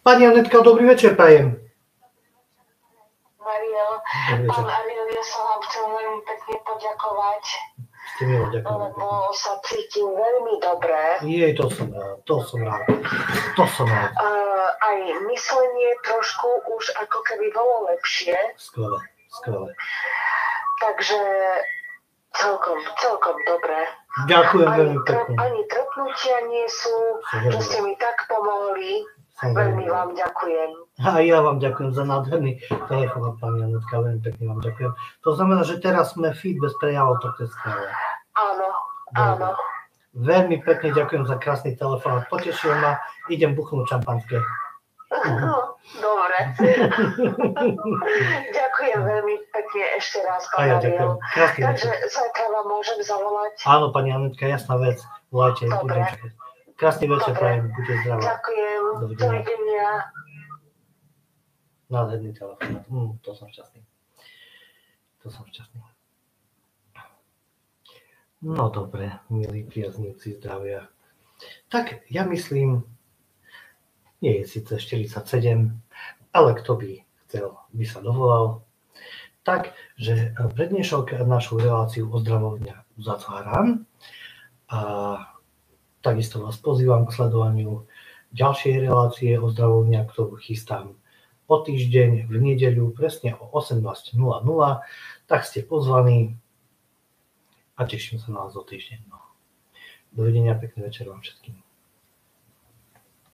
Pani Anetka, dobrý večer prajem. Mariel, pán Ariel, ja sa vám chcem veľmi pekne poďakovať, lebo sa cítim veľmi dobre. To som rád. Aj myslenie trošku už ako keby bolo lepšie. Skvelé. Takže celkom dobre. Ďakujem veľmi pekne. Ani trpnutia nie sú, že ste mi tak pomohli. Veľmi vám ďakujem. A ja vám ďakujem za nádherný telefón, pani Anetka, veľmi pekne vám ďakujem. To znamená, že teraz sme fit bez prejavov, to je skvelé. Áno. Veľmi pekne ďakujem za krásny telefón, potešil ma, idem buchnúť šampanské. Dobre. Ďakujem veľmi pekne ešte raz, pán Ariel. Takže zajtra vám môžem zavolať? Áno, pani Anetka, jasná vec, volajte. Dobre. Krásny večer, prajem, buďte zdravá. Ďakujem, dovidenia. Nádherný telefón, to som šťastný. No dobre, milí priaznivci zdravia. Tak ja myslím, nie je síce 47, ale kto by chcel, by sa dovolal. Takže pre dnešok našu reláciu ozdravovňa uzatváram. A takisto vás pozývam k sledovaniu ďalšej relácie ozdravovňa, ktorú chystám o týždeň v nedeľu presne o 18:00. Tak ste pozvaní a teším sa na vás o týždeň. Dovidenia, pekný večer vám všetkým.